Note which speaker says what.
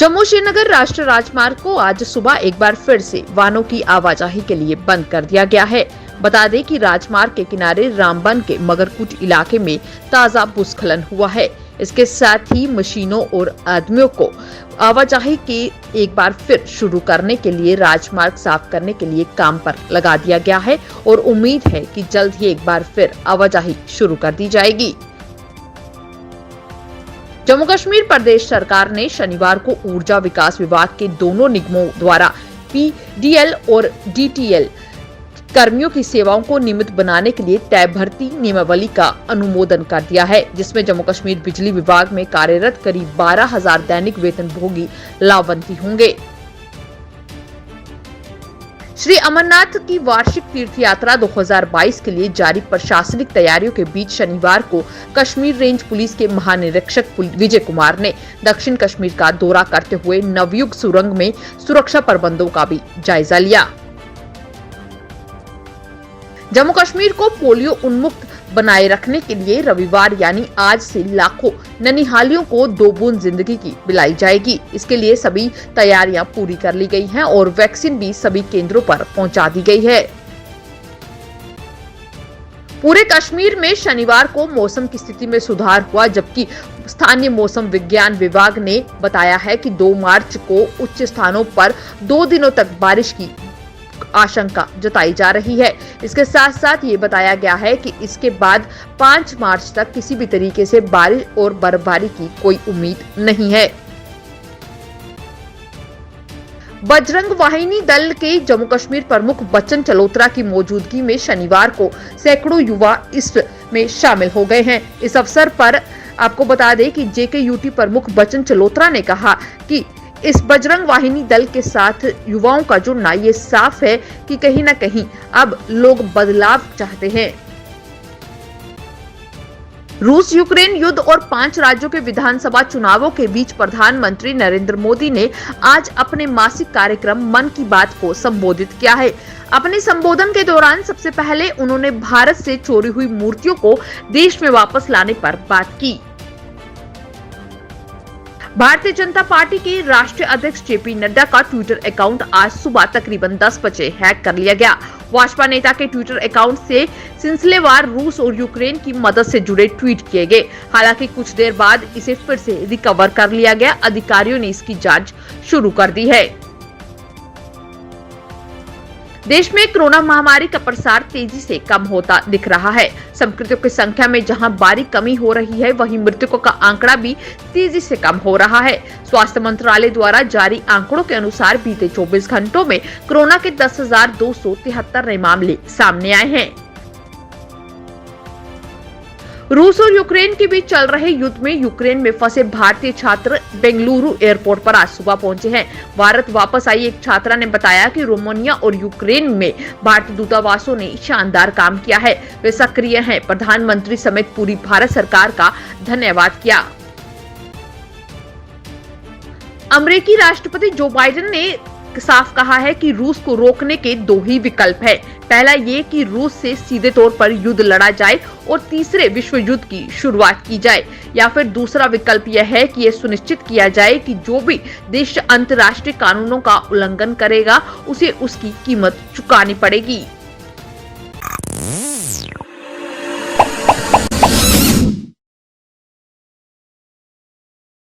Speaker 1: जम्मू श्रीनगर राष्ट्रीय राजमार्ग को आज सुबह एक बार फिर से वाहनों की आवाजाही के लिए बंद कर दिया गया है। बता दें कि राजमार्ग के किनारे रामबन के मगरकुट इलाके में ताजा भूस्खलन हुआ है। इसके साथ ही मशीनों और आदमियों को आवाजाही के एक बार फिर शुरू करने के लिए राजमार्ग साफ करने के लिए काम पर लगा दिया गया है और उम्मीद है कि जल्द ही एक बार फिर आवाजाही शुरू कर दी जाएगी। जम्मू कश्मीर प्रदेश सरकार ने शनिवार को ऊर्जा विकास विभाग के दोनों निगमों द्वारा पीडीएल और डीटीएल कर्मियों की सेवाओं को नियमित बनाने के लिए तय भर्ती नियमावली का अनुमोदन कर दिया है, जिसमें जम्मू कश्मीर बिजली विभाग में कार्यरत करीब 12,000 दैनिक वेतनभोगी लाभान्वित होंगे। श्री अमरनाथ की वार्षिक तीर्थ यात्रा 2022 के लिए जारी प्रशासनिक तैयारियों के बीच शनिवार को कश्मीर रेंज पुलिस के महानिरीक्षक विजय कुमार ने दक्षिण कश्मीर का दौरा करते हुए नवयुग सुरंग में सुरक्षा प्रबंधों का भी जायजा लिया। जम्मू कश्मीर को पोलियो उन्मुक्त बनाए रखने के लिए रविवार यानी आज से लाखों ननिहालियों को 2 बूंद जिंदगी की पिलाई जाएगी। इसके लिए सभी तैयारियां पूरी कर ली गई हैं और वैक्सीन भी सभी केंद्रों पर पहुंचा दी गई है। पूरे कश्मीर में शनिवार को मौसम की स्थिति में सुधार हुआ, जबकि स्थानीय मौसम विज्ञान विभाग ने बताया है कि 2 मार्च को उच्च स्थानों पर 2 दिनों तक बारिश की आशंका जताई जा रही है। इसके साथ साथ ये बताया गया है कि इसके बाद 5 मार्च तक किसी भी तरीके से बारिश और बर्फबारी की कोई उम्मीद नहीं है। बजरंग वाहिनी दल के जम्मू कश्मीर प्रमुख बच्चन चलोत्रा की मौजूदगी में शनिवार को सैकड़ों युवा इसमें शामिल हो गए हैं। इस अवसर पर आपको बता दें कि जेकेयूटी प्रमुख बच्चन चलोत्रा ने कहा कि इस बजरंग वाहिनी दल के साथ युवाओं का जुड़ना ये साफ है कि कहीं न कहीं अब लोग बदलाव चाहते हैं। रूस यूक्रेन युद्ध और 5 राज्यों के विधानसभा चुनावों के बीच प्रधानमंत्री नरेंद्र मोदी ने आज अपने मासिक कार्यक्रम मन की बात को संबोधित किया है। अपने संबोधन के दौरान सबसे पहले उन्होंने भारत से चोरी हुई मूर्तियों को देश में वापस लाने पर बात की। भारतीय जनता पार्टी के राष्ट्रीय अध्यक्ष जेपी नड्डा का ट्विटर अकाउंट आज सुबह तकरीबन 10 बजे हैक कर लिया गया। भाजपा नेता के ट्विटर अकाउंट से सिलसिलेवार रूस और यूक्रेन की मदद से जुड़े ट्वीट किए गए। हालांकि कुछ देर बाद इसे फिर से रिकवर कर लिया गया। अधिकारियों ने इसकी जांच शुरू कर दी है। देश में कोरोना महामारी का प्रसार तेजी से कम होता दिख रहा है। संक्रमितों की संख्या में जहां बारीक कमी हो रही है, वहीं मृतकों का आंकड़ा भी तेजी से कम हो रहा है। स्वास्थ्य मंत्रालय द्वारा जारी आंकड़ों के अनुसार बीते 24 घंटों में कोरोना के 10,273 नए मामले सामने आए हैं। रूस और यूक्रेन के बीच चल रहे युद्ध में यूक्रेन में फंसे भारतीय छात्र बेंगलुरु एयरपोर्ट पर आज सुबह पहुंचे हैं। भारत वापस आई एक छात्रा ने बताया कि रोमानिया और यूक्रेन में भारतीय दूतावासों ने शानदार काम किया है, वे सक्रिय हैं। प्रधानमंत्री समेत पूरी भारत सरकार का धन्यवाद किया। अमेरिकी राष्ट्रपति जो बाइडेन ने साफ कहा है कि रूस को रोकने के 2 ही विकल्प है। पहला ये कि रूस से सीधे तौर पर युद्ध लड़ा जाए और तीसरे विश्व युद्ध की शुरुआत की जाए, या फिर दूसरा विकल्प यह है कि यह सुनिश्चित किया जाए कि जो भी देश अंतर्राष्ट्रीय कानूनों का उल्लंघन करेगा उसे उसकी कीमत चुकानी पड़ेगी।